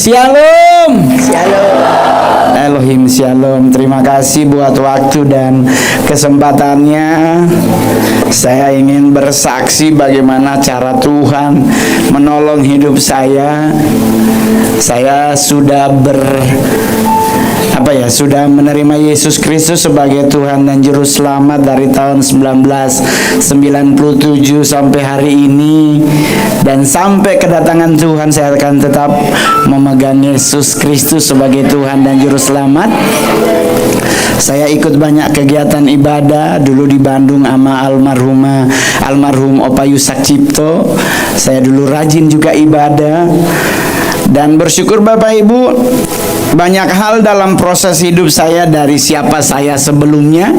Shalom. Shalom. Elohim Shalom. Terima kasih buat waktu dan kesempatannya. Saya ingin bersaksi bagaimana cara Tuhan menolong hidup saya. Saya sudah sudah menerima Yesus Kristus sebagai Tuhan dan Juru Selamat dari tahun 1997 sampai hari ini, dan sampai kedatangan Tuhan saya akan tetap memegang Yesus Kristus sebagai Tuhan dan Juru Selamat. Saya ikut banyak kegiatan ibadah dulu di Bandung sama almarhum Opa Yusak Cipto. Saya dulu rajin juga ibadah. Dan bersyukur Bapak Ibu, banyak hal dalam proses hidup saya dari siapa saya sebelumnya.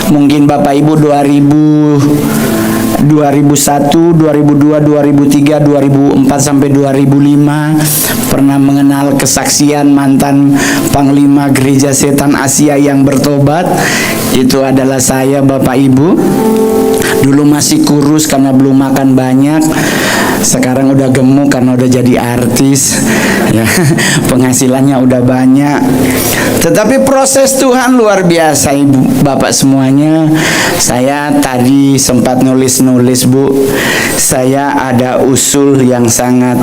Mungkin Bapak Ibu 2001, 2002, 2003, 2004 sampai 2005 pernah mengenal kesaksian mantan Panglima Gereja Setan Asia yang bertobat. Itu adalah saya Bapak Ibu. Dulu masih kurus karena belum makan banyak. Sekarang udah gemuk karena udah jadi artis ya, penghasilannya udah banyak. Tetapi proses Tuhan luar biasa Ibu Bapak semuanya. Saya tadi sempat nulis Bu. Saya ada usul yang sangat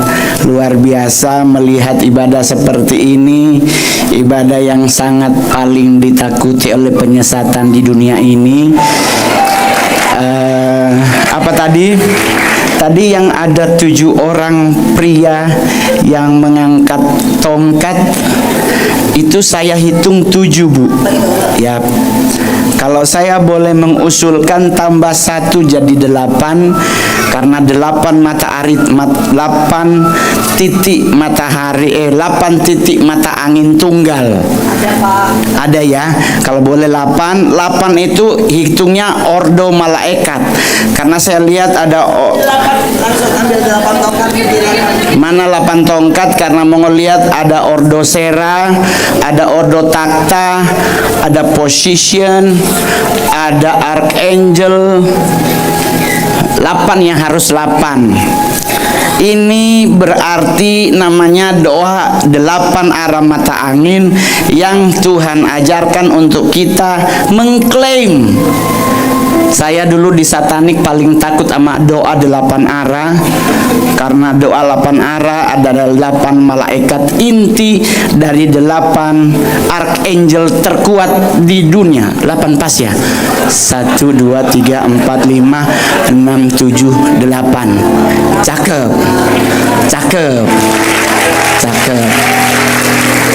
luar biasa melihat ibadah seperti ini. Ibadah yang sangat paling ditakuti oleh penyesatan di dunia ini. Apa tadi? Tadi yang ada 7 orang pria yang mengangkat tongkat, itu saya hitung 7 Bu. Ya, kalau saya boleh mengusulkan tambah 1 jadi 8, karena 8 titik matahari 8 titik mata angin tunggal. Ada Pak. Ada ya. Kalau boleh 8 itu hitungnya ordo malaikat. Karena saya lihat ada Langsung ambil 8 tongkat berdiri. mana 8 tongkat, karena mau ngelihat ada ordo sera, ada ordo takta, ada position, ada archangel. 8 yang harus 8. Ini berarti namanya doa 8 arah mata angin yang Tuhan ajarkan untuk kita mengklaim. Saya dulu di satanik paling takut sama doa 8 arah, karena doa 8 arah adalah 8 malaikat inti dari 8 archangel terkuat di dunia. 8 pas ya. 1, 2, 3, 4, 5, 6, 7, 8. Cakep.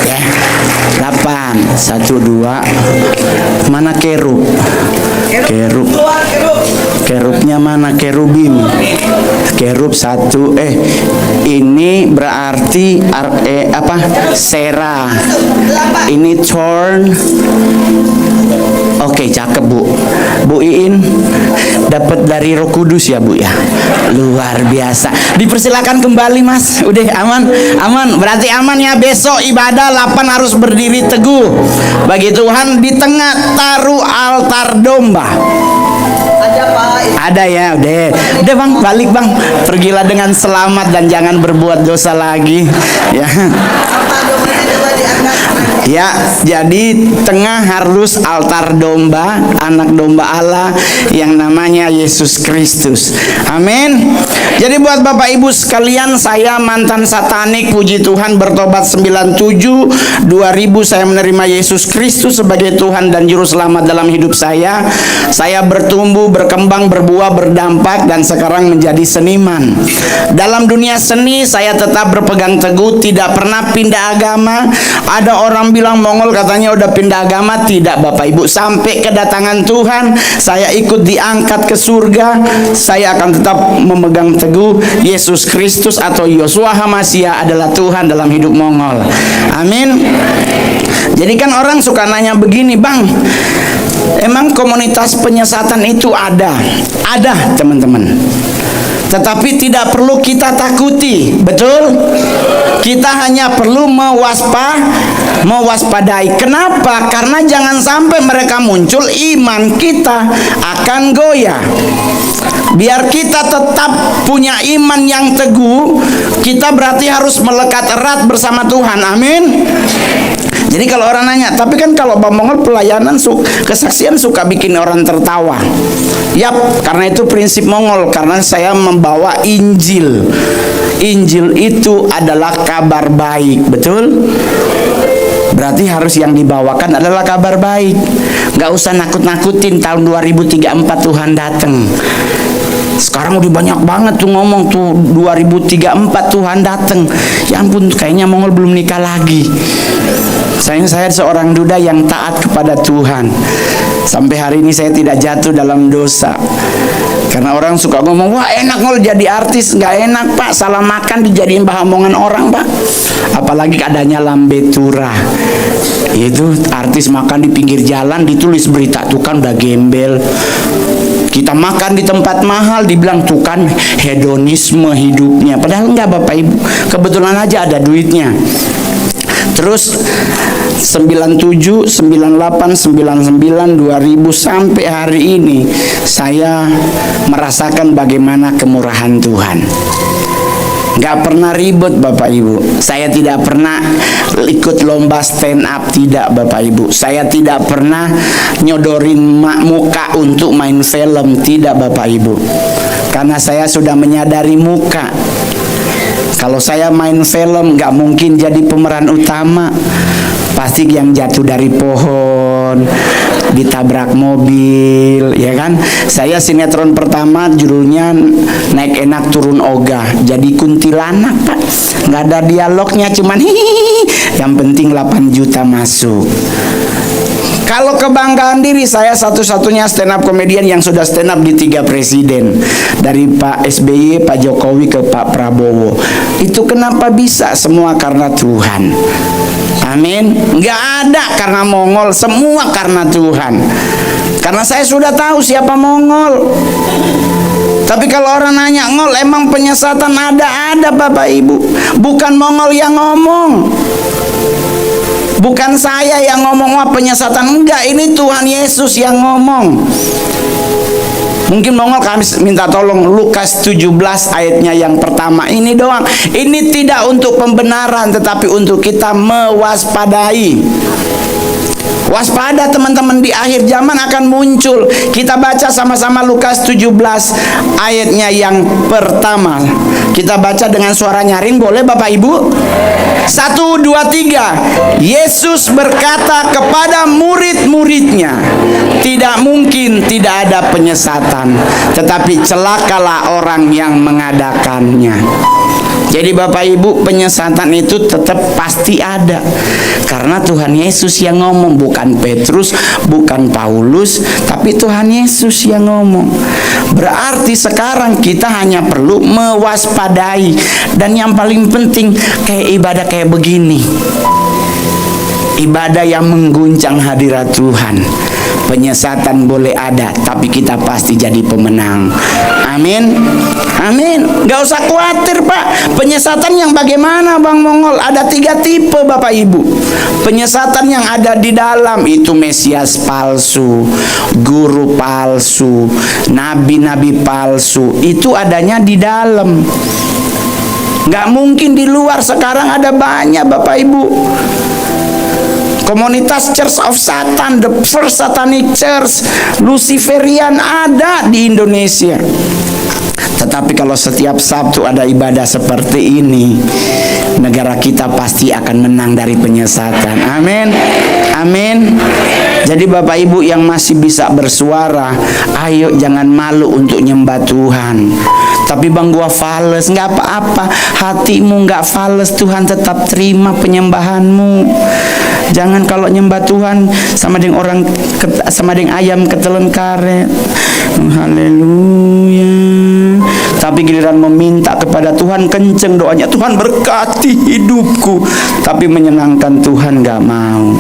Ya. 8, 1, 2. Mana kerub? Kerubnya mana? Kerubim. Kerub 1. Ini berarti sera. Ini thorn. Oke, cakep Bu Iin dapat dari Roh Kudus ya Bu ya. Luar biasa. Dipersilakan kembali Mas. Udah aman. Berarti aman ya. Besok ibadah 8 harus berdiri teguh bagi Tuhan di tengah taruh altar domba. Ada Pak. Ada ya. Udah Bang, balik Bang. Pergilah dengan selamat dan jangan berbuat dosa lagi ya. Apa dompetnya coba diangkat. Ya, jadi tengah harus altar domba, anak domba Allah yang namanya Yesus Kristus. Amin. Jadi buat Bapak Ibu sekalian, saya mantan satanik, puji Tuhan bertobat 97, 2000 saya menerima Yesus Kristus sebagai Tuhan dan Juru Selamat dalam hidup saya. Saya bertumbuh, berkembang, berbuah, berdampak, dan sekarang menjadi seniman. Dalam dunia seni saya tetap berpegang teguh, tidak pernah pindah agama. Ada orang bilang Mongol katanya udah pindah agama. Tidak Bapak Ibu, sampai kedatangan Tuhan saya ikut diangkat ke surga. Saya akan tetap memegang teguh Yesus Kristus atau Yosua Hamasia adalah Tuhan dalam hidup Mongol. Amin. Jadi kan orang suka nanya begini, Bang, emang komunitas penyesatan itu ada? Ada teman-teman. tetapi tidak perlu kita takuti. Betul? Kita hanya perlu mewaspadai. Kenapa? Karena jangan sampai mereka muncul, iman kita akan goyah. Biar kita tetap punya iman yang teguh, kita berarti harus melekat erat bersama Tuhan. Amin. Jadi kalau orang nanya, tapi kan kalau Bang Mongol pelayanan kesaksian suka bikin orang tertawa. Yap, karena itu prinsip Mongol, karena saya membawa Injil. Injil itu adalah kabar baik, betul? Berarti harus yang dibawakan adalah kabar baik. Gak usah nakut-nakutin tahun 2034 Tuhan datang. Sekarang udah banyak banget tuh ngomong tuh 2034 Tuhan datang. Ya ampun, kayaknya Mongol belum nikah lagi. Saya seorang duda yang taat kepada Tuhan. Sampai hari ini saya tidak jatuh dalam dosa. Karena orang suka ngomong, wah enak Ngol jadi artis. Nggak enak Pak, salah makan dijadiin bahan omongan orang Pak. Apalagi adanya lambe turah. Itu artis makan di pinggir jalan, ditulis berita, tuh kan udah gembel. Kita makan di tempat mahal, dibilang tuh kan hedonisme hidupnya. Padahal enggak Bapak Ibu, kebetulan aja ada duitnya. Terus 97, 98, 99, 2000 sampai hari ini saya merasakan bagaimana kemurahan Tuhan. Nggak pernah ribet Bapak Ibu. Saya tidak pernah ikut lomba stand up, tidak Bapak Ibu. Saya tidak pernah nyodorin muka untuk main film, tidak Bapak Ibu. Karena saya sudah menyadari muka. Kalau saya main film nggak mungkin jadi pemeran utama. Pasti yang jatuh dari pohon, ditabrak mobil, ya kan? Saya sinetron pertama judulnya Naik Enak Turun Ogah. Jadi kuntilanak Pak. Nggak ada dialognya, cuman hihihi. Yang penting 8 juta masuk. Kalau kebanggaan diri, saya satu-satunya stand up komedian yang sudah stand up di 3 presiden. Dari Pak SBY, Pak Jokowi ke Pak Prabowo. Itu kenapa bisa? Semua karena Tuhan. Amin. Nggak ada karena Mongol, semua karena Tuhan. Karena saya sudah tahu siapa Mongol. Tapi kalau orang nanya, Ngol emang penyesatan ada Bapak Ibu. Bukan Mongol yang ngomong. Bukan saya yang ngomong wah penyesatan, enggak, ini Tuhan Yesus yang ngomong. Mungkin Mongol kami minta tolong Lukas 17 ayatnya yang pertama ini doang. Ini tidak untuk pembenaran tetapi untuk kita mewaspadai. Waspada teman-teman, di akhir zaman akan muncul. Kita baca sama-sama Lukas 17 ayatnya yang pertama. Kita baca dengan suara nyaring, boleh Bapak Ibu? 1, 2, 3. Yesus berkata kepada murid-muridnya, tidak mungkin tidak ada penyesatan, tetapi celakalah orang yang mengadakannya. Jadi Bapak Ibu, penyesatan itu tetap pasti ada. Karena Tuhan Yesus yang ngomong, bukan Petrus, bukan Paulus, tapi Tuhan Yesus yang ngomong. Berarti sekarang kita hanya perlu mewaspadai. Dan yang paling penting, kayak ibadah kayak begini. Ibadah yang mengguncang hadirat Tuhan. Penyesatan boleh ada, tapi kita pasti jadi pemenang. Amin. Amin. Gak usah khawatir Pak. Penyesatan yang bagaimana Bang Mongol? Ada 3 tipe Bapak Ibu. Penyesatan yang ada di dalam itu Mesias palsu, guru palsu, nabi-nabi palsu. Itu adanya di dalam. Gak mungkin di luar. Sekarang ada banyak Bapak Ibu. Komunitas Church of Satan, the first satanic church, Luciferian ada di Indonesia. Tetapi kalau setiap Sabtu ada ibadah seperti ini, negara kita pasti akan menang dari penyesatan. Amin. Amin. Jadi Bapak Ibu yang masih bisa bersuara, ayo jangan malu untuk nyembah Tuhan. Tapi Bang gua fales, nggak apa-apa. Hatimu nggak fales, Tuhan tetap terima penyembahanmu. Jangan kalau nyembah Tuhan sama dengan orang sama dengan ayam ketelan karet. Haleluya. Tapi giliran meminta kepada Tuhan kenceng doanya, Tuhan berkati hidupku. Tapi menyenangkan Tuhan nggak mau.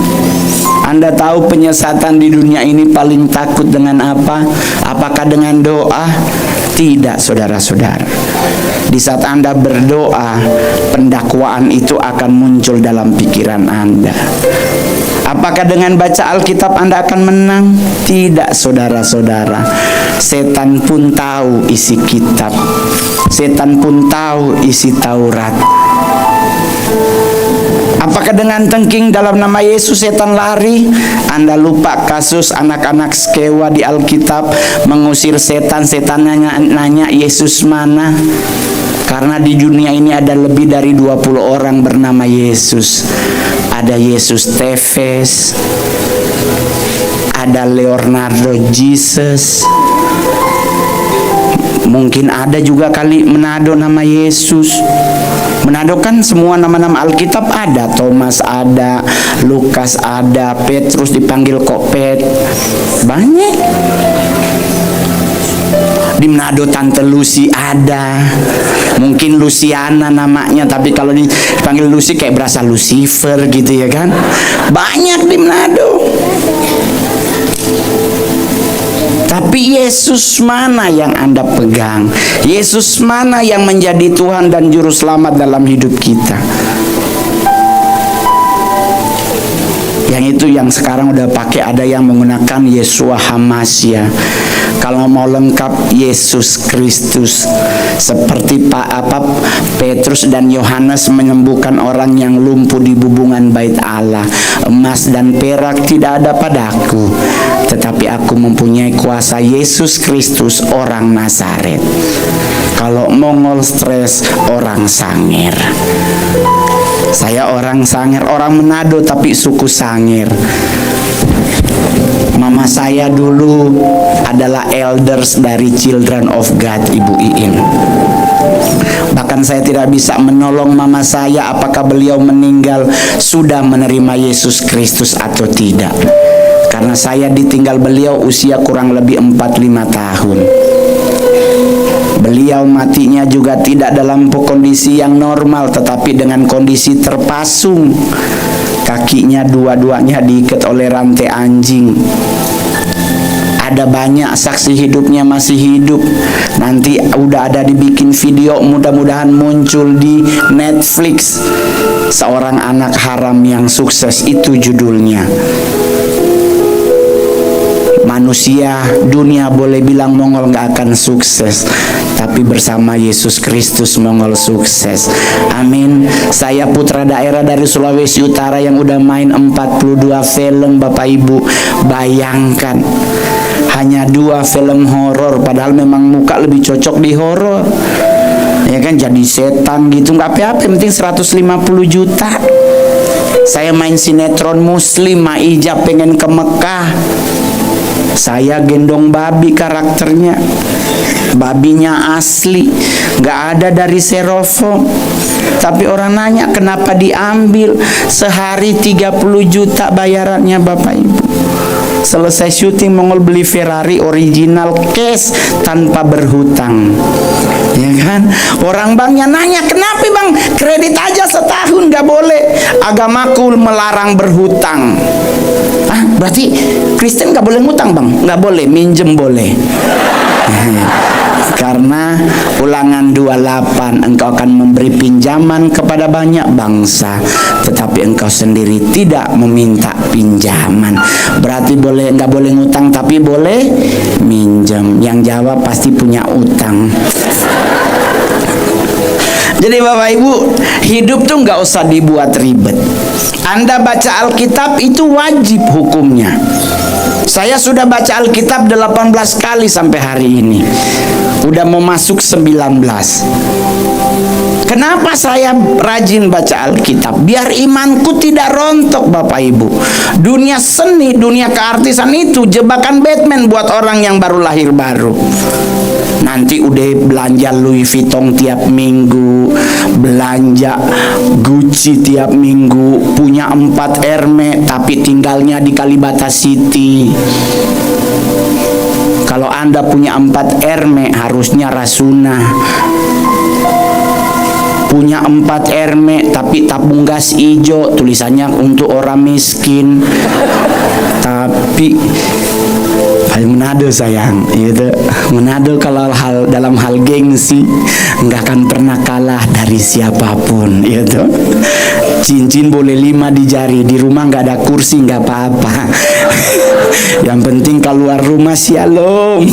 Anda tahu penyesatan di dunia ini paling takut dengan apa? Apakah dengan doa? Tidak, saudara-saudara. Di saat Anda berdoa, pendakwaan itu akan muncul dalam pikiran Anda. Apakah dengan baca Alkitab Anda akan menang? Tidak, saudara-saudara. Setan pun tahu isi kitab. Setan pun tahu isi Taurat. Apakah dengan tengking dalam nama Yesus setan lari? Anda lupa kasus anak-anak Skewa di Alkitab mengusir setan. Setan nanya Yesus mana? Karena di dunia ini ada lebih dari 20 orang bernama Yesus. Ada Yesus Tevez, ada Leonardo Jesus, mungkin ada juga kali Manado nama Yesus. Manado kan semua nama-nama Alkitab ada. Thomas ada, Lukas ada, Petrus dipanggil Kopet. Banyak. Di Manado Tante Lucy ada. Mungkin Luciana namanya, tapi kalau dipanggil Lucy kayak berasa Lucifer gitu ya kan. Banyak di Manado. Tapi Yesus mana yang Anda pegang? Yesus mana yang menjadi Tuhan dan Juru Selamat dalam hidup kita? Yang itu yang sekarang udah pakai, ada yang menggunakan Yeshua Hamasya. Kalau mau lengkap Yesus Kristus. Seperti Petrus dan Yohanes menyembuhkan orang yang lumpuh di bubungan bait Allah. Emas dan perak tidak ada padaku, tetapi aku mempunyai kuasa Yesus Kristus orang Nazaret. Kalau Mongol stres, orang Sangir. Saya orang Sangir, orang Manado tapi suku Sangir. Mama saya dulu adalah elders dari Children of God, Ibu Iin. Bahkan saya tidak bisa menolong mama saya apakah beliau meninggal sudah menerima Yesus Kristus atau tidak. Karena saya ditinggal beliau usia kurang lebih 45 tahun. Beliau matinya juga tidak dalam kondisi yang normal, tetapi dengan kondisi terpasung. Kakinya dua-duanya diikat oleh rantai anjing. Ada banyak saksi hidupnya masih hidup. Nanti udah ada dibikin video, mudah-mudahan muncul di Netflix. Seorang anak haram yang sukses, itu judulnya. Manusia dunia boleh bilang Mongol nggak akan sukses, tapi bersama Yesus Kristus Mongol sukses. Amin. Saya putra daerah dari Sulawesi Utara yang udah main 42 film, Bapak Ibu. Bayangkan, hanya 2 film horor, padahal memang muka lebih cocok di horor. Ya kan, jadi setan gitu, nggak apa-apa, penting 150 juta. Saya main sinetron Muslim, Maija pengen ke Mekah. Saya gendong babi karakternya. Babinya asli, gak ada dari Serofon. Tapi orang nanya kenapa diambil. Sehari 30 juta bayarannya, Bapak Ibu. Selesai syuting Mongol beli Ferrari original cash tanpa berhutang. Ya kan? Orang banknya nanya, kenapa bang kredit aja setahun gak boleh? Agamaku melarang berhutang. Ah, berarti Kristen gak boleh ngutang bang? Gak boleh, minjem boleh. Karena Ulangan 28, engkau akan memberi pinjaman kepada banyak bangsa, tetapi engkau sendiri tidak meminta pinjaman. Berarti nggak boleh ngutang, tapi boleh minjem. Yang jawab pasti punya utang. Jadi Bapak Ibu, hidup tuh nggak usah dibuat ribet. Anda baca Alkitab itu wajib hukumnya. Saya sudah baca Alkitab 18 kali sampai hari ini. Udah mau masuk 19. Kenapa saya rajin baca Alkitab? Biar imanku tidak rontok, Bapak Ibu. Dunia seni, dunia keartisan itu jebakan Batman buat orang yang baru lahir baru. Nanti udah belanja Louis Vuitton tiap minggu, belanja Gucci tiap minggu, punya 4 Hermes tapi tinggalnya di Kalibata City. Kalau Anda punya 4 Hermes harusnya Rasuna. Punya 4 Hermes tapi tabung gas hijau, tulisannya untuk orang miskin. Tapi Manado sayang, gitu. Manado kalau hal dalam hal gengsi nggak akan pernah kalah dari siapapun, gitu. Cincin boleh 5 di jari, di rumah nggak ada kursi nggak apa-apa. Yang penting keluar rumah shalom.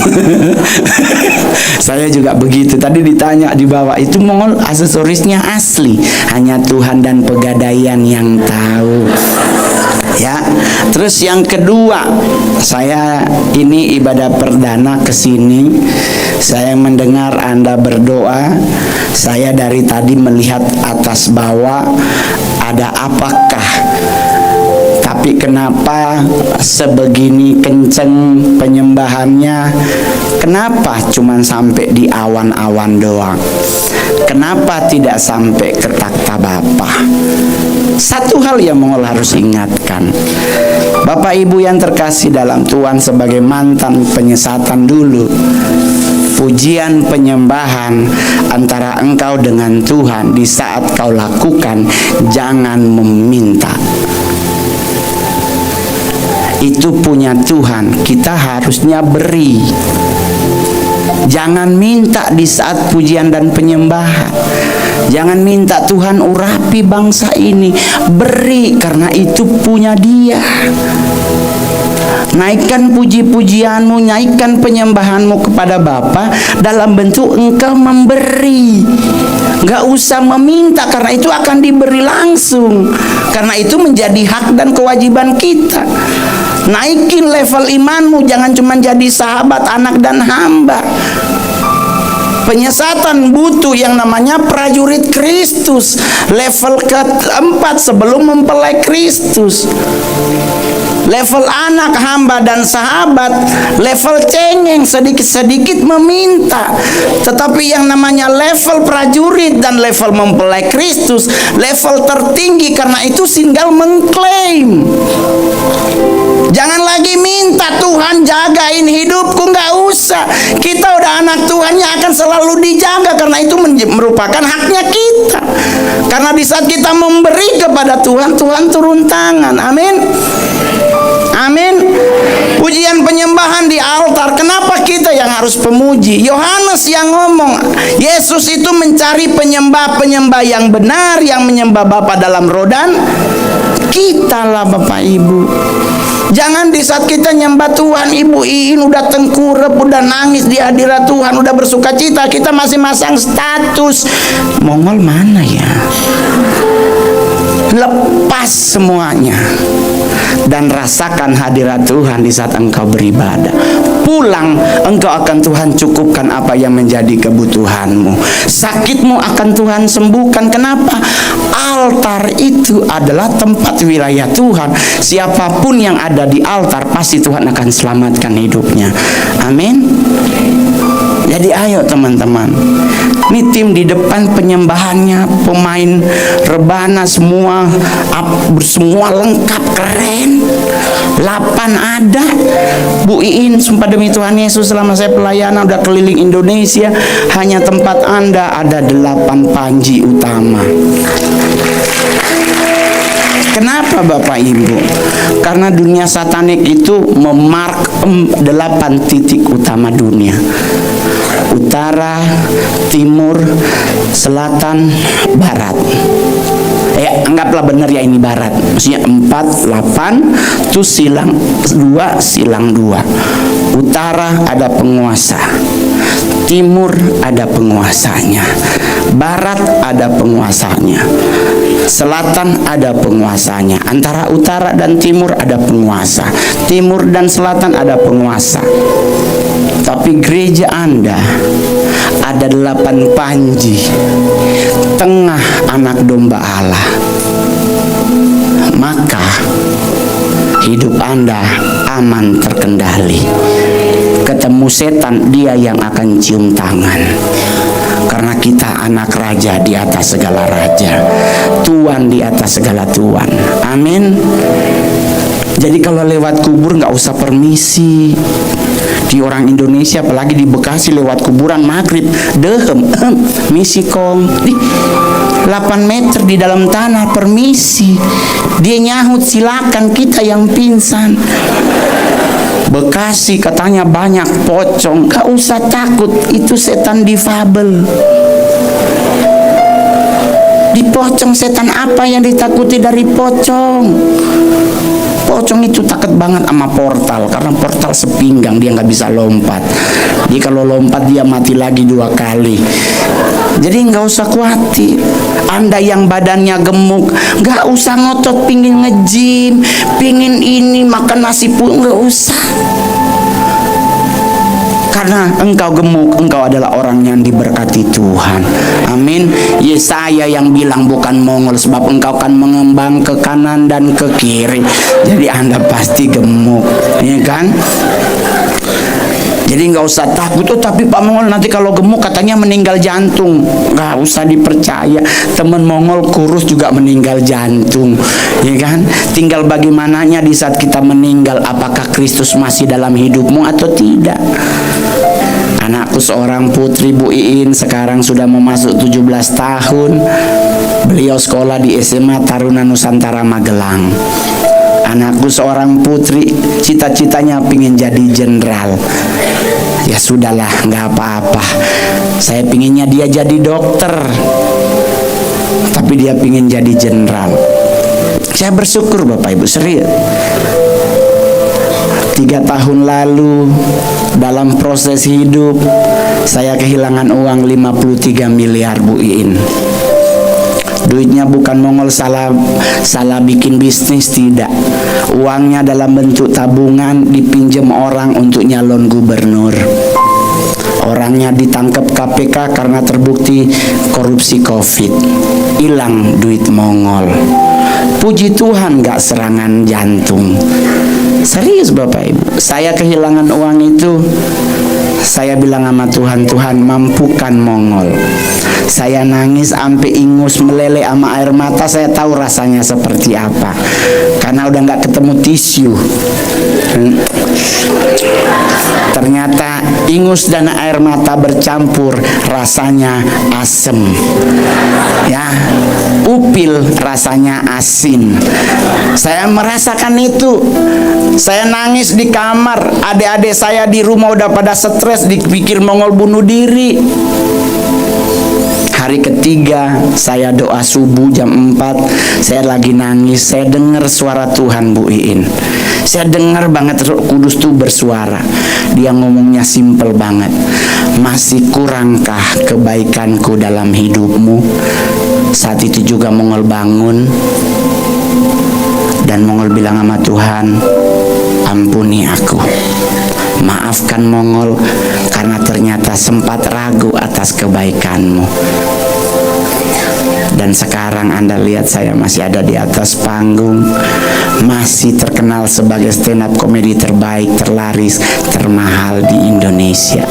Saya juga begitu. Tadi ditanya di bawah, itu Mongol aksesorisnya asli, hanya Tuhan dan Pegadaian yang tahu. Ya, terus yang kedua, saya ini ibadah perdana ke sini. Saya mendengar Anda berdoa. Saya dari tadi melihat atas bawah, ada apakah? Tapi kenapa sebegini kenceng penyembahannya? Kenapa cuman sampai di awan-awan doang? Kenapa tidak sampai ke takhta Bapa? Satu hal yang Mongol harus ingatkan, Bapak Ibu yang terkasih dalam Tuhan, sebagai mantan penyesatan dulu, pujian penyembahan antara engkau dengan Tuhan di saat kau lakukan, jangan meminta. Itu punya Tuhan, kita harusnya beri. Jangan minta di saat pujian dan penyembahan. Jangan minta Tuhan urapi bangsa ini. Beri, karena itu punya Dia. Naikkan puji-pujianmu, naikkan penyembahanmu kepada Bapa dalam bentuk engkau memberi. Gak usah meminta, karena itu akan diberi langsung. Karena itu menjadi hak dan kewajiban kita. Naikin level imanmu, jangan cuma jadi sahabat, anak dan hamba. Penyesatan butuh yang namanya prajurit Kristus, level keempat sebelum mempelai Kristus. Level anak, hamba, dan sahabat, level cengeng, sedikit-sedikit meminta. Tetapi yang namanya level prajurit dan level mempelai Kristus, level tertinggi, karena itu tinggal mengklaim. Jangan lagi minta Tuhan jagain hidupku, nggak usah. Kita udah anak Tuhan yang akan selalu dijaga, karena itu merupakan haknya kita. Karena di saat kita memberi kepada Tuhan, Tuhan turun tangan. Amin. Amin. Pujian penyembahan di altar, kenapa kita yang harus pemuji? Yohanes yang ngomong, Yesus itu mencari penyembah-penyembah yang benar, yang menyembah Bapa dalam roh dan kita lah Bapak Ibu. Jangan di saat kita nyembah Tuhan, Ibu Iin udah tengkurap, udah nangis di hadirat Tuhan, udah bersuka cita, kita masih masang status. Mongol mana ya? Lepas semuanya dan rasakan hadirat Tuhan di saat engkau beribadah. Pulang, engkau akan Tuhan cukupkan apa yang menjadi kebutuhanmu. Sakitmu akan Tuhan sembuhkan. Kenapa? Altar itu adalah tempat wilayah Tuhan. Siapapun yang ada di altar, pasti Tuhan akan selamatkan hidupnya. Amin. Jadi ayo teman-teman, ini tim di depan penyembahannya, pemain rebana semua lengkap, keren. 8 ada. Bu Iin, sumpah demi Tuhan Yesus, selama saya pelayanan udah keliling Indonesia, hanya tempat Anda ada 8 panji utama. Kenapa Bapak Ibu? Karena dunia satanik itu memark 8 titik utama dunia. Utara, timur, selatan, barat. Anggaplah benar ya, ini barat. Maksudnya 4, 8, itu silang 2, silang 2. Utara ada penguasa, timur ada penguasanya, barat ada penguasanya, selatan ada penguasanya. Antara utara dan timur ada penguasa, timur dan selatan ada penguasa. Tapi gereja Anda ada 8 panji, tengah anak domba Allah. Maka hidup Anda aman, terkendali. Ketemu setan, dia yang akan cium tangan. Karena kita anak raja di atas segala raja, Tuhan di atas segala Tuhan. Amin. Jadi kalau lewat kubur nggak usah permisi. Di orang Indonesia, apalagi di Bekasi, lewat kuburan maghrib, misi kong, 8 meter di dalam tanah, permisi. Dia nyahut, silakan, kita yang pingsan. Bekasi katanya banyak pocong. Gak usah takut, itu setan difabel. Di pocong setan apa yang ditakuti dari pocong? Pocong itu takut banget sama portal, karena portal sepinggang, dia nggak bisa lompat. Dia kalau lompat dia mati lagi 2 kali. Jadi nggak usah khawatir. Anda yang badannya gemuk, nggak usah ngotot pingin nge-gym, pingin ini makan nasi pun nggak usah. Karena engkau gemuk, engkau adalah orang yang diberkati Tuhan. Amin. Yesaya yang bilang bukan Mongol, sebab engkau akan mengembang ke kanan dan ke kiri. Jadi Anda pasti gemuk, ya kan? Jadi nggak usah takut. Oh tapi Pak Mongol nanti kalau gemuk katanya meninggal jantung. Nggak usah dipercaya. Temen Mongol kurus juga meninggal jantung, ya kan? Tinggal bagaimananya di saat kita meninggal, apakah Kristus masih dalam hidupmu atau tidak? Anakku seorang putri, Bu Iin, sekarang sudah mau masuk 17 tahun. Beliau sekolah di SMA Taruna Nusantara Magelang. Anakku seorang putri, cita-citanya pingin jadi jenderal. Ya sudahlah, nggak apa-apa. Saya pinginnya dia jadi dokter, tapi dia pingin jadi jenderal. Saya bersyukur Bapak Ibu, serius. 3 tahun lalu dalam proses hidup saya kehilangan uang 53 miliar Bu Iin. Duitnya bukan Mongol salah bikin bisnis, tidak. Uangnya dalam bentuk tabungan dipinjam orang untuk nyalon gubernur. Orangnya ditangkap KPK karena terbukti korupsi COVID. Hilang duit Mongol. Puji Tuhan gak serangan jantung. Serius Bapak Ibu, saya kehilangan uang itu. Saya bilang sama Tuhan, Tuhan mampukan Mongol. Saya nangis sampai ingus meleleh sama air mata. Saya tahu rasanya seperti apa, karena udah gak ketemu tisu. Ternyata ingus dan air mata bercampur, rasanya asem. Ya, upil rasanya asin. Saya merasakan itu. Saya nangis di kamar. Adik-adik saya di rumah udah pada stres, dipikir Mongol bunuh diri. Hari ketiga saya doa subuh jam 4, saya lagi nangis. Saya dengar suara Tuhan Bu Iin. Saya dengar banget Roh Kudus tuh bersuara. Dia ngomongnya simple banget. Masih kurangkah kebaikanku dalam hidupmu? Saat itu juga Mongol bangun, dan Mongol bilang sama Tuhan, ampuni aku. Maafkan Mongol karena ternyata sempat ragu atas kebaikanmu. Dan sekarang Anda lihat saya masih ada di atas panggung, masih terkenal sebagai stand up komedi terbaik, terlaris, termahal di Indonesia.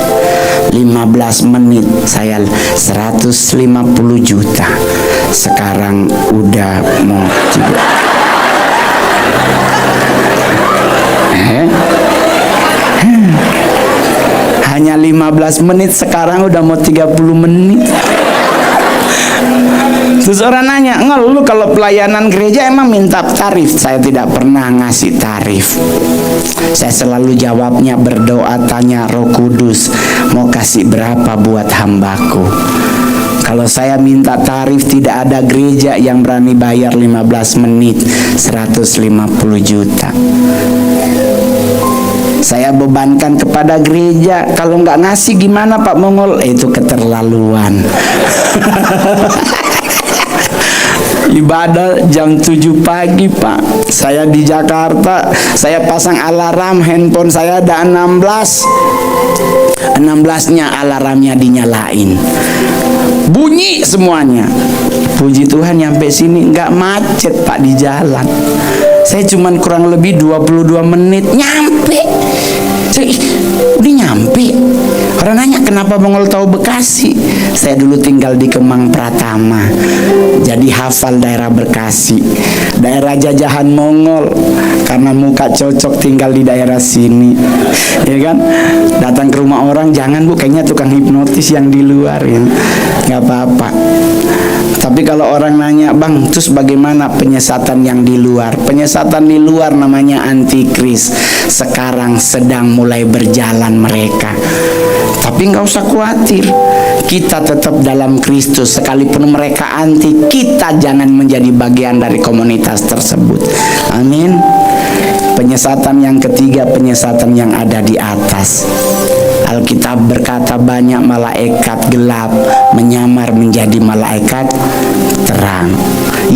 15 menit saya 150 juta. Sekarang udah mau hanya 15 menit, sekarang udah mau 30 menit. Terus orang nanya, Ngol, lu kalau pelayanan gereja emang minta tarif? Saya tidak pernah ngasih tarif. Saya selalu jawabnya berdoa, tanya Roh Kudus, mau kasih berapa buat hambaku? Kalau saya minta tarif, tidak ada gereja yang berani bayar 15 menit 150 juta. Saya bebankan kepada gereja. Kalau nggak ngasih gimana Pak Mongol? Itu keterlaluan. Ibadah jam 7 pagi Pak. Saya di Jakarta. Saya pasang alarm, handphone saya ada 16. 16-nya alarmnya dinyalain. Bunyi semuanya. Puji Tuhan nyampe sini nggak macet Pak di jalan. Saya cuman kurang lebih 22 menit nyampe. Udah nyampe. Orang nanya kenapa Mongol tahu Bekasi? Saya dulu tinggal di Kemang Pratama, jadi hafal daerah Bekasi, daerah jajahan Mongol, karena muka cocok tinggal di daerah sini, ya kan? Datang ke rumah orang, jangan Bu, kayaknya tukang hipnotis yang di luar, ya nggak apa-apa. Tapi kalau kalau orang nanya, Bang, terus bagaimana penyesatan yang di luar? Penyesatan di luar namanya antikris. Sekarang sedang mulai berjalan mereka. Tapi nggak usah khawatir, kita tetap dalam Kristus. Sekalipun mereka anti, kita jangan menjadi bagian dari komunitas tersebut. Amin. Penyesatan yang ketiga, penyesatan yang ada di atas. Alkitab berkata banyak malaikat gelap menyamar menjadi malaikat terang.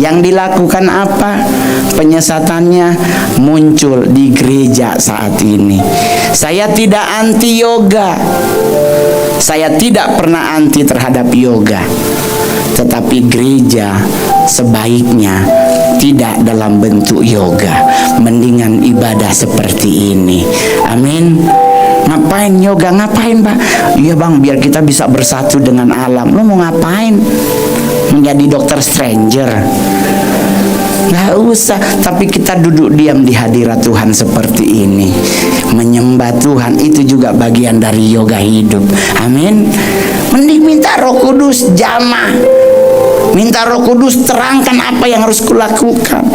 Yang dilakukan apa? Penyesatannya muncul di gereja saat ini. Saya tidak anti yoga. Saya tidak pernah anti terhadap yoga. Tetapi gereja sebaiknya tidak dalam bentuk yoga. Mendingan ibadah seperti ini. Amin. Ngapain yoga? Ngapain, Pak? Iya, Bang, biar kita bisa bersatu dengan alam. Lo mau ngapain? Menjadi dokter stranger? Nggak usah. Tapi kita duduk diam di hadirat Tuhan seperti ini, menyembah Tuhan, itu juga bagian dari yoga hidup. Amin. Mending minta Roh Kudus jamah. Minta Roh Kudus terangkan apa yang harus kulakukan.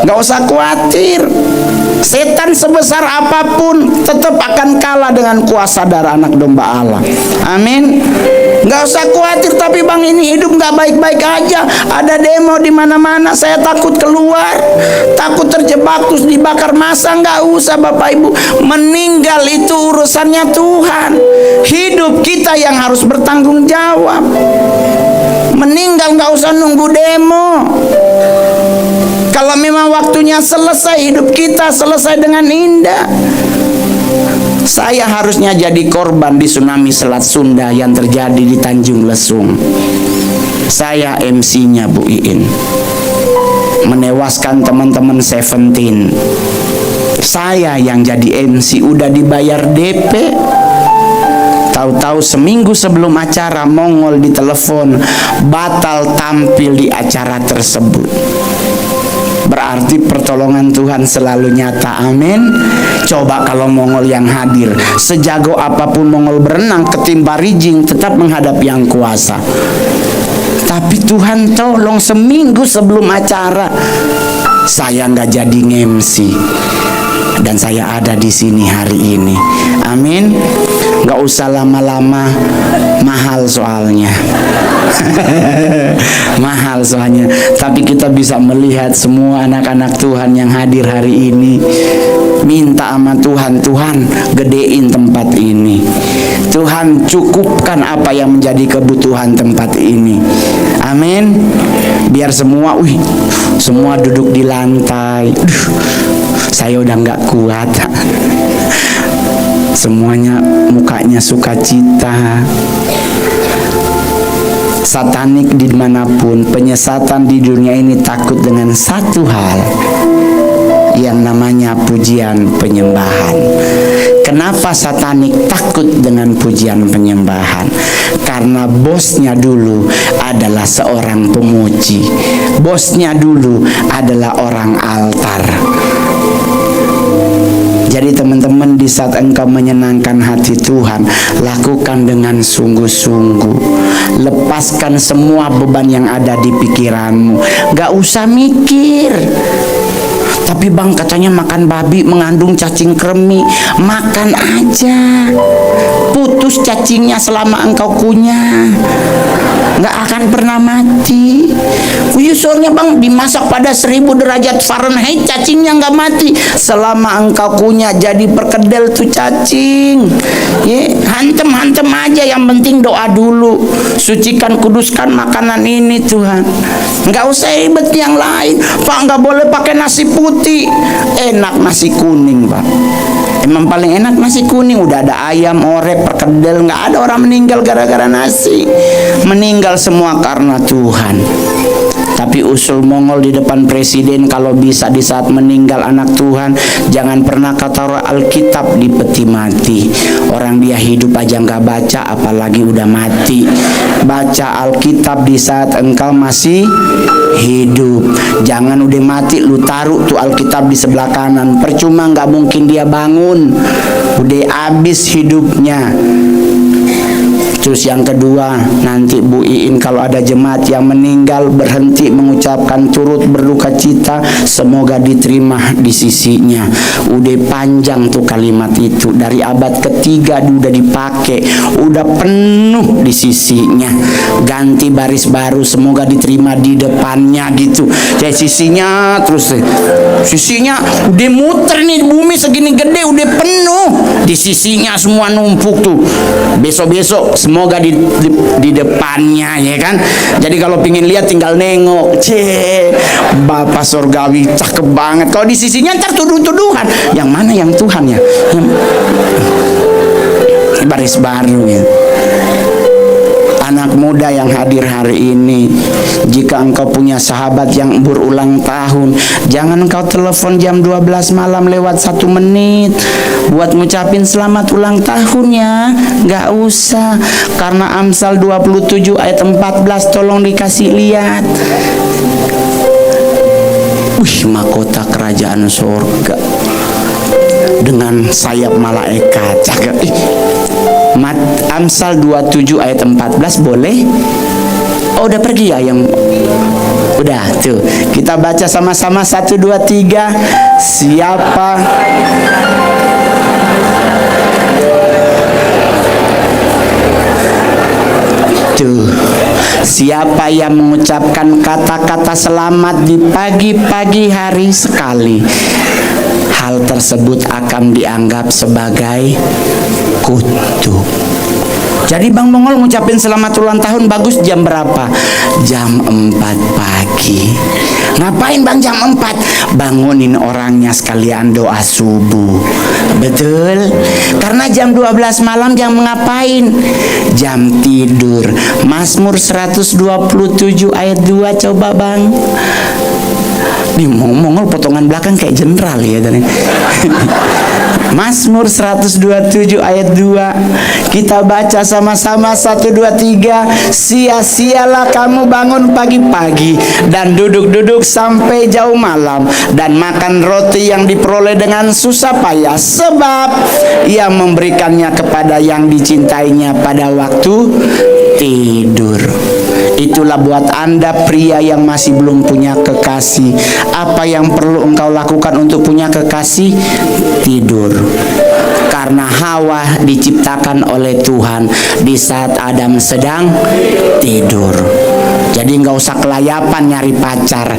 Nggak usah khawatir. Setan sebesar apapun tetap akan kalah dengan kuasa darah anak domba Allah. Amin. Nggak usah khawatir. Tapi Bang, ini hidup nggak baik-baik aja. Ada demo di mana-mana. Saya takut keluar, takut terjebak terus dibakar massa. Nggak usah, Bapak Ibu. Meninggal itu urusannya Tuhan. Hidup kita yang harus bertanggung jawab. Meninggal nggak usah nunggu demo. Kalau memang waktunya selesai, hidup kita selesai dengan indah. Saya harusnya jadi korban di tsunami Selat Sunda yang terjadi di Tanjung Lesung. Saya MC-nya, Bu Iin. Menewaskan teman-teman 17. Saya yang jadi MC, udah dibayar DP. Tahu-tahu seminggu sebelum acara Mongol ditelepon batal tampil di acara tersebut. Berarti pertolongan Tuhan selalu nyata. Amin. Coba kalau Mongol yang hadir, sejago apapun Mongol berenang ketimpa Rijing, tetap menghadap yang kuasa. Tapi Tuhan tolong, seminggu sebelum acara saya nggak jadi nge-MC. Dan saya ada di sini hari ini. Amin. Nggak usah lama-lama, mahal soalnya. Mahal soalnya. Tapi kita bisa melihat semua anak-anak Tuhan yang hadir hari ini. Minta sama Tuhan, Tuhan gedein tempat ini. Tuhan cukupkan apa yang menjadi kebutuhan tempat ini. Amin. Biar semua, semua duduk di lantai. Saya udah nggak kuat. Semuanya mukanya sukacita. Satanik dimanapun, penyesatan di dunia ini takut dengan satu hal, yang namanya pujian penyembahan. Kenapa satanik takut dengan pujian penyembahan? Karena bosnya dulu adalah seorang pemuji. Bosnya dulu adalah orang altar. Jadi teman-teman, di saat engkau menyenangkan hati Tuhan, lakukan dengan sungguh-sungguh. Lepaskan semua beban yang ada di pikiranmu. Gak usah mikir. Tapi Bang, katanya makan babi mengandung cacing kremi. Makan aja. Putus cacingnya selama engkau kunyah. Gak akan pernah mati. Soalnya Bang, dimasak pada 1000 derajat Fahrenheit, cacingnya gak mati. Selama engkau kunyah, jadi perkedel tuh cacing. Hantem-hantem aja, yang penting doa dulu. Sucikan, kuduskan makanan ini Tuhan. Gak usah ribet yang lain. Pak, gak boleh pakai nasi putih. Enak nasi kuning, Pak. Emang paling enak nasi kuning. Udah ada ayam, orek, perkedel. Gak ada orang meninggal gara-gara nasi. Meninggal semua karena Tuhan. Tapi usul Mongol di depan presiden, kalau bisa di saat meninggal anak Tuhan, jangan pernah kau taruh Alkitab di peti mati. Orang dia hidup aja nggak baca, apalagi udah mati. Baca Alkitab di saat engkau masih hidup. Jangan udah mati lu taruh tuh Alkitab di sebelah kanan. Percuma, nggak mungkin dia bangun. Udah habis hidupnya. Terus yang kedua, nanti Bu Iin kalau ada jemaat yang meninggal berhenti mengucapkan turut berduka cita, semoga diterima di sisinya. Udah panjang tuh kalimat itu, dari abad ketiga udah dipakai, udah penuh di sisinya. Ganti baris baru, semoga diterima di depannya gitu. Jadi sisinya terus, sisinya udah muter nih, bumi segini gede udah penuh di sisinya, semua numpuk tuh. Besok-besok semoga di depannya, ya kan. Jadi kalau pingin lihat tinggal nengok. Bapak surgawi cakep banget. Kalau di sisinya ntar tuduh-tuduhan, yang mana yang Tuhan ya, yang baris baru ya. Anak muda yang hadir hari ini, jika engkau punya sahabat yang berulang tahun, jangan engkau telepon jam 12 malam lewat 1 menit buat ngucapin selamat ulang tahunnya. Nggak usah, karena Amsal 27 ayat 14 tolong dikasih lihat. Mahkota kerajaan surga dengan sayap malaikat. Amsal 27 ayat 14 boleh? Oh, udah pergi ya yang udah tuh. Kita baca sama-sama 1 2 3. Siapa tuh? Siapa yang mengucapkan kata-kata selamat di pagi-pagi hari sekali, hal tersebut akan dianggap sebagai kutuk. Jadi Bang Mongol ngucapin selamat ulang tahun bagus jam berapa? Jam 4 pagi. Ngapain Bang jam 4? Bangunin orangnya sekalian doa subuh. Betul? Karena jam 12 malam jam ngapain? Jam tidur. Mazmur 127 ayat 2 coba Bang. Nih Mongol potongan belakang kayak jenderal ya tadi. Mazmur 127 ayat 2. Kita baca sama-sama 1 2 3. Sia-sialah kamu bangun pagi-pagi dan duduk-duduk sampai jauh malam dan makan roti yang diperoleh dengan susah payah, sebab ia memberikannya kepada yang dicintainya pada waktu tidur. Itulah buat Anda pria yang masih belum punya kekasih. Apa yang perlu engkau lakukan untuk punya kekasih? Tidur. Karena Hawa diciptakan oleh Tuhan di saat Adam sedang tidur. Jadi nggak usah kelayapan nyari pacar,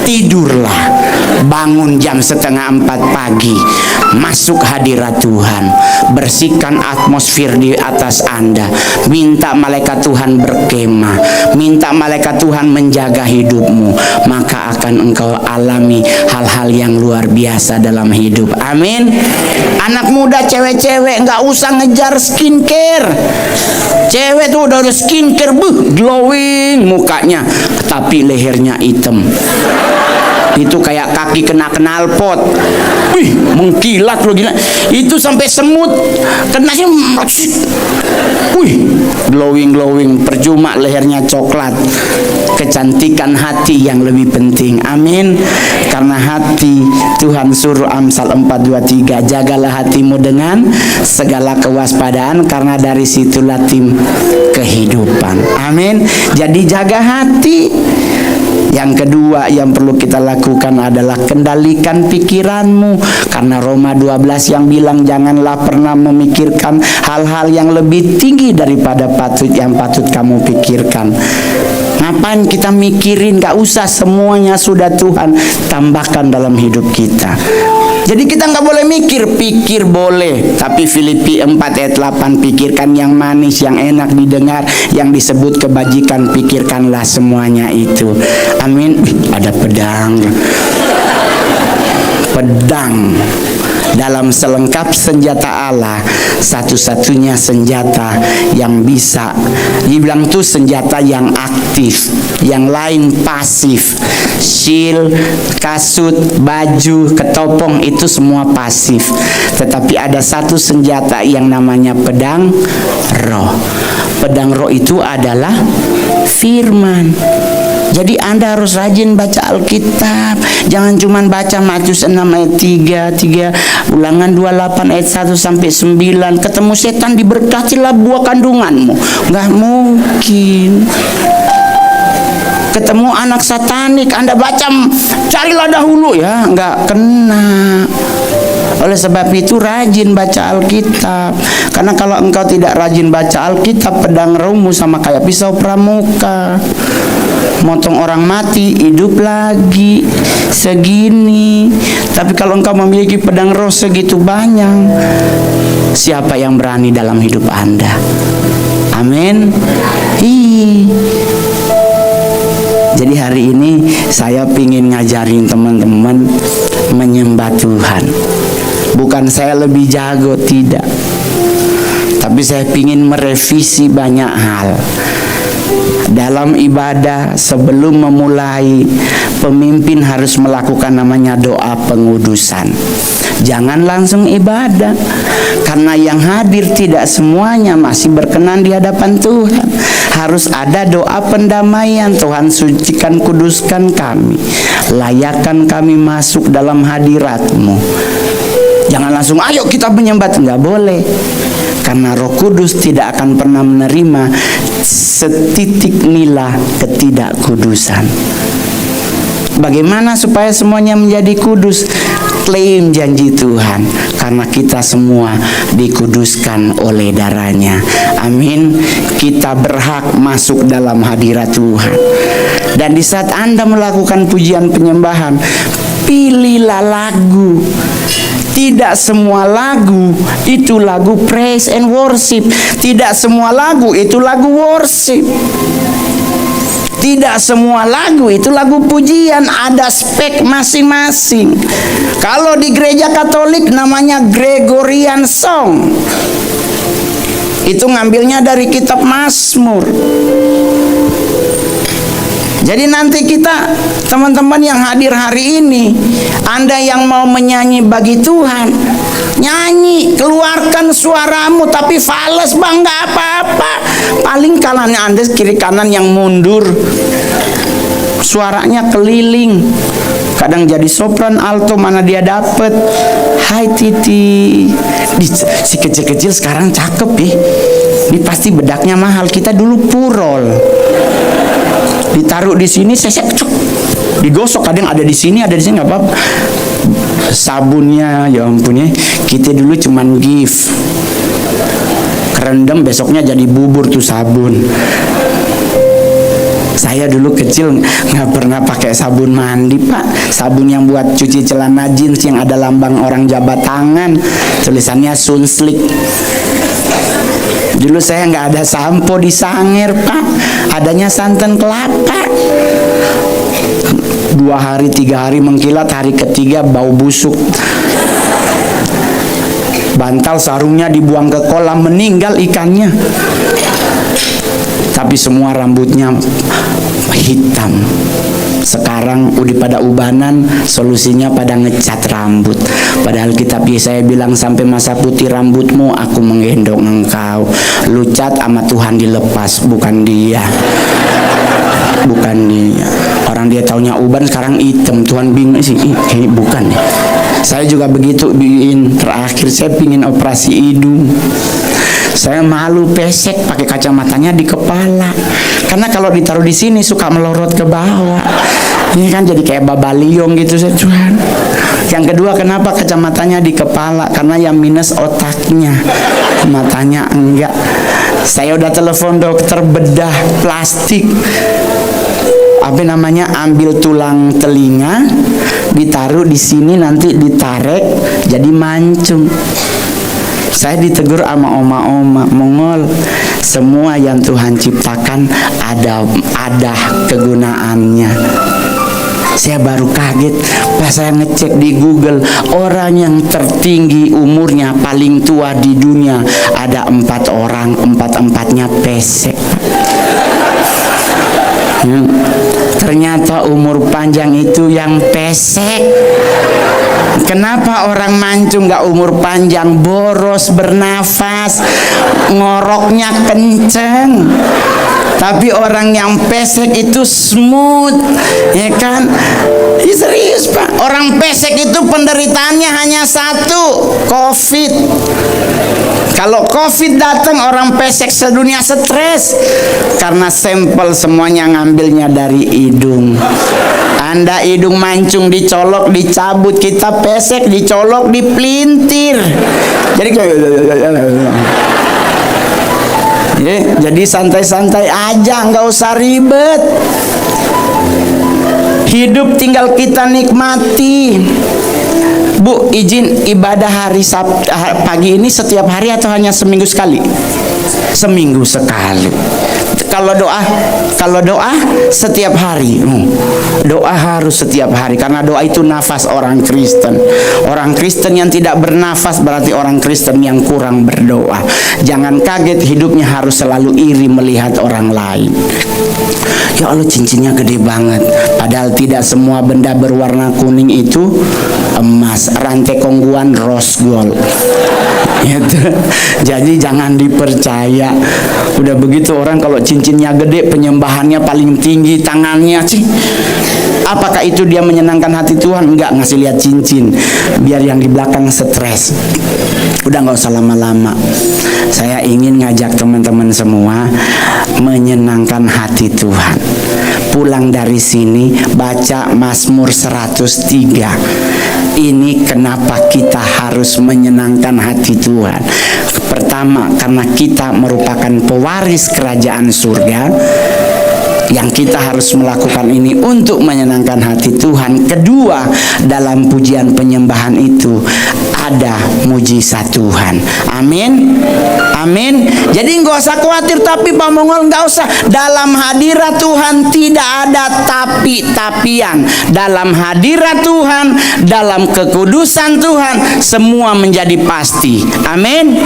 tidurlah. Bangun jam 3:30 pagi, masuk hadirat Tuhan, bersihkan atmosfer di atas Anda, minta malaikat Tuhan berkemah, minta malaikat Tuhan menjaga hidupmu, maka akan engkau alami hal-hal yang luar biasa dalam hidup. Amin. Anak muda, cewek-cewek, nggak usah ngejar skincare. Cewek tuh udah skincare, glowing mukanya, tapi lehernya hitam. Itu kayak kaki kena knalpot. Wih, mengkilat lo gila. Itu sampai semut kena sih. Wih, glowing, percuma lehernya coklat. Kecantikan hati yang lebih penting. Amin. Karena hati Tuhan suruh Amsal 4:23, jagalah hatimu dengan segala kewaspadaan, karena dari situlah tim kehidupan. Amin. Jadi jaga hati. Yang kedua yang perlu kita lakukan adalah kendalikan pikiranmu, karena Roma 12 yang bilang janganlah pernah memikirkan hal-hal yang lebih tinggi daripada yang patut kamu pikirkan. Ngapain kita mikirin? Gak usah, semuanya sudah Tuhan tambahkan dalam hidup kita. Jadi kita nggak boleh mikir, pikir boleh, tapi Filipi 4 ayat 8, pikirkan yang manis, yang enak didengar, yang disebut kebajikan, pikirkanlah semuanya itu. Amin. Ada pedang. Dalam selengkap senjata Allah, satu-satunya senjata yang bisa dibilang tuh senjata yang aktif, yang lain pasif. Shield, kasut, baju, ketopong itu semua pasif. Tetapi ada satu senjata yang namanya pedang roh. Pedang roh itu adalah firman. Jadi Anda harus rajin baca Alkitab. Jangan cuma baca Matius 6 ayat 3, Ulangan 28 ayat 1 sampai 9. Ketemu setan diberkatilah buah kandunganmu. Nggak mungkin. Ketemu anak satanik, Anda baca carilah dahulu, ya nggak kena. Oleh sebab itu rajin baca Alkitab. Karena kalau engkau tidak rajin baca Alkitab, pedang rohmu sama kayak pisau pramuka, motong orang mati, hidup lagi segini. Tapi kalau engkau memiliki pedang roh segitu banyak, siapa yang berani dalam hidup Anda? Amin. Jadi hari ini saya ingin ngajarin teman-teman menyembah Tuhan. Bukan saya lebih jago, tidak. Tapi saya ingin merevisi banyak hal. Dalam ibadah sebelum memulai, pemimpin harus melakukan namanya doa pengudusan. Jangan langsung ibadah, karena yang hadir tidak semuanya masih berkenan di hadapan Tuhan. Harus ada doa pendamaian. Tuhan, sucikan, kuduskan kami, layakkan kami masuk dalam hadirat-Mu. Jangan langsung ayo kita menyembah, nggak boleh. Karena Roh Kudus tidak akan pernah menerima setitik nila ketidakkudusan. Bagaimana supaya semuanya menjadi kudus? Klaim janji Tuhan, karena kita semua dikuduskan oleh darahnya. Amin. Kita berhak masuk dalam hadirat Tuhan. Dan di saat Anda melakukan pujian penyembahan, pilihlah lagu. Tidak semua lagu itu lagu praise and worship. Tidak semua lagu itu lagu worship. Tidak semua lagu itu lagu pujian. Ada spek masing-masing. Kalau di gereja Katolik namanya Gregorian Song. Itu ngambilnya dari kitab Mazmur. Jadi nanti kita, teman-teman yang hadir hari ini, Anda yang mau menyanyi bagi Tuhan, nyanyi, keluarkan suaramu, tapi fales bang, nggak apa-apa. Paling kanannya Anda kiri kanan yang mundur, suaranya keliling. Kadang jadi sopran, alto, mana dia dapet. Hai Titi, si kecil-kecil sekarang cakep ya. Ini pasti bedaknya mahal. Kita dulu purol, ditaruh di sini, sesek, cuk, digosok. Kadang ada di sini, ada di sini, nggak apa-apa. Sabunnya, ya ampun ya, kita dulu cuman gift, kerendam, besoknya jadi bubur tuh sabun. Saya dulu kecil nggak pernah pakai sabun mandi, Pak. Sabun yang buat cuci celana jeans yang ada lambang orang jabat tangan, tulisannya Sunslick. Dulu saya nggak ada sampo di Sangir, Pak. Adanya santan kelapa. 2 hari 3 hari mengkilat, hari ketiga bau busuk. Bantal sarungnya dibuang ke kolam, meninggal ikannya. Tapi semua rambutnya hitam. Sekarang udah pada ubanan, solusinya pada ngecat rambut. Padahal kitab Yesaya bilang sampai masa putih rambutmu aku menggendong engkau. Lu cat sama Tuhan dilepas, bukan dia. Bukan dia. Orang dia taunya uban, sekarang hitam. Tuhan bingung sih, ini bukan. Saya juga begitu, terakhir saya pingin operasi hidung. Saya malu pesek pakai kacamatanya di kepala. Karena kalau ditaruh di sini suka melorot ke bawah. Ini kan jadi kayak babaliong gitu, Tuhan. Yang kedua, kenapa kacamatanya di kepala? Karena yang minus otaknya, matanya enggak. Saya udah telepon dokter bedah plastik. Apa namanya? Ambil tulang telinga, ditaruh di sini, nanti ditarik jadi mancung. Saya ditegur sama oma-oma, Mongol, semua yang Tuhan ciptakan ada kegunaannya. Saya baru kaget pas saya ngecek di Google, orang yang tertinggi umurnya paling tua di dunia ada 4 orang, 4-empatnya pesek. Ternyata umur panjang itu yang pesek. Kenapa orang mancung nggak umur panjang? Boros bernafas, ngoroknya kenceng. Tapi orang yang pesek itu smooth, ya kan? Serius Pak, orang pesek itu penderitaannya hanya satu, COVID. Kalau COVID datang, orang pesek sedunia stres karena sampel semuanya ngambilnya dari hidung. Anda hidung mancung dicolok, dicabut, kita pesek dicolok, dipelintir. Jadi jadi santai-santai aja, nggak usah ribet. Hidup tinggal kita nikmati. Bu, izin ibadah hari Sabtu pagi ini setiap hari atau hanya seminggu sekali? Seminggu sekali. Kalau doa setiap hari. Doa harus setiap hari karena doa itu nafas orang Kristen. Orang Kristen yang tidak bernafas berarti orang Kristen yang kurang berdoa. Jangan kaget, hidupnya harus selalu iri melihat orang lain. Ya Allah, cincinnya gede banget. Padahal tidak semua benda berwarna kuning itu emas. Rantai kongguan rose gold. Gitu. Jadi jangan dipercaya. Udah begitu orang kalau cincinnya gede, penyembahannya paling tinggi tangannya sih. Apakah itu dia menyenangkan hati Tuhan? Enggak, ngasih lihat cincin biar yang di belakang stres. Udah nggak usah lama-lama. Saya ingin ngajak teman-teman semua menyenangkan hati Tuhan. Pulang dari sini baca Mazmur 103. Ini kenapa kita harus menyenangkan hati Tuhan. Pertama, karena kita merupakan pewaris kerajaan surga. Yang kita harus melakukan ini untuk menyenangkan hati Tuhan. Kedua, dalam pujian penyembahan itu ada mujizat Tuhan. Amin. Amin. Jadi nggak usah khawatir, tapi Pak Mongol nggak usah. Dalam hadirat Tuhan tidak ada tapi-tapian. Dalam hadirat Tuhan, dalam kekudusan Tuhan, semua menjadi pasti. Amin.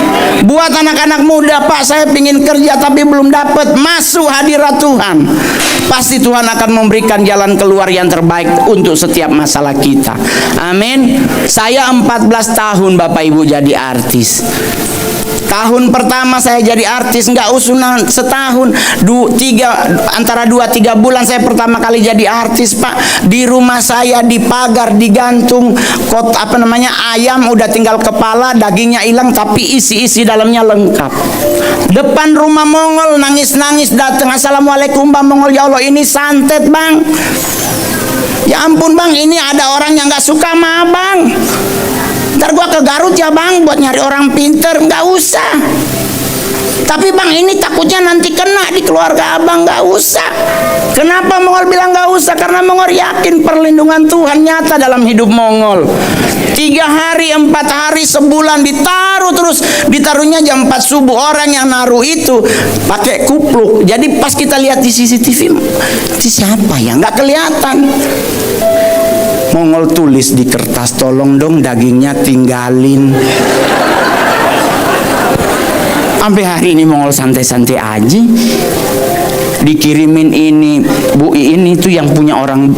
Buat anak-anak muda, Pak, saya ingin kerja tapi belum dapat, masuk hadirat Tuhan. Pasti Tuhan akan memberikan jalan keluar yang terbaik untuk setiap masalah kita. Amin. Saya 14 tahun Bapak Ibu jadi artis. Tahun pertama saya jadi artis, nggak usunan setahun, antara 2-3 bulan saya pertama kali jadi artis, Pak. Di rumah saya di pagar digantung ayam udah tinggal kepala, dagingnya hilang tapi isi-isi dalamnya lengkap. Depan rumah Mongol nangis-nangis datang, "Assalamualaikum Bang Mongol." "Ya Allah, ini santet Bang." "Ya ampun Bang, ini ada orang yang nggak suka sama Abang. Ntar gua ke Garut ya Bang buat nyari orang pinter." "Nggak usah. Tapi Bang, ini takutnya nanti kena di keluarga Abang." "Nggak usah." Kenapa Mongol bilang nggak usah? Karena Mongol yakin perlindungan Tuhan nyata dalam hidup Mongol. 3 hari, 4 hari, sebulan ditaruh terus. Ditaruhnya jam 4 subuh. Orang yang naruh itu pakai kupluk. Jadi pas kita lihat di CCTV, itu siapa ya? Nggak kelihatan. Mongol tulis di kertas, "Tolong dong dagingnya tinggalin." Sampai hari ini Mongol santai-santai aja. Dikirimin ini, Bu, ini tuh yang punya orang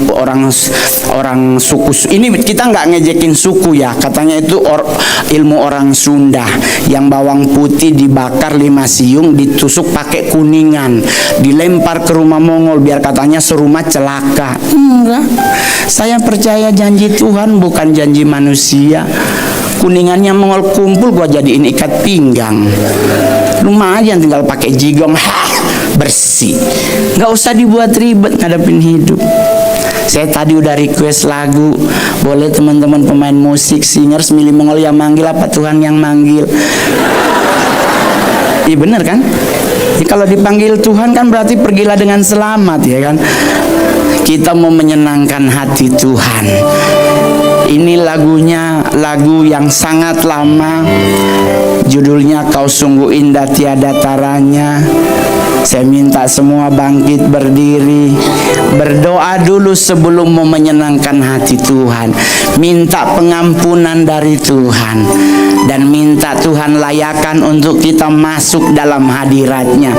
suku. Ini kita nggak ngejekin suku ya, katanya itu ilmu orang Sunda. Yang bawang putih dibakar 5 siung, ditusuk pakai kuningan, dilempar ke rumah Mongol biar katanya serumah celaka. Enggak, saya percaya janji Tuhan bukan janji manusia. Kuningannya Mongol kumpul, gua jadiin ikat pinggang. Lumayan tinggal pakai jigong, bersih. Nggak usah dibuat ribet ngadepin hidup. Saya tadi udah request lagu. Boleh teman-teman pemain musik, singers, milih Mongol yang manggil apa Tuhan yang manggil? Iya bener kan? Ya, kalau dipanggil Tuhan kan berarti pergilah dengan selamat, ya kan? Kita mau menyenangkan hati Tuhan. Ini lagunya lagu yang sangat lama. Judulnya Kau Sungguh Indah Tiada Taranya. Saya minta semua bangkit berdiri, berdoa dulu sebelum mau menyenangkan hati Tuhan. Minta pengampunan dari Tuhan dan minta Tuhan layakan untuk kita masuk dalam hadiratnya.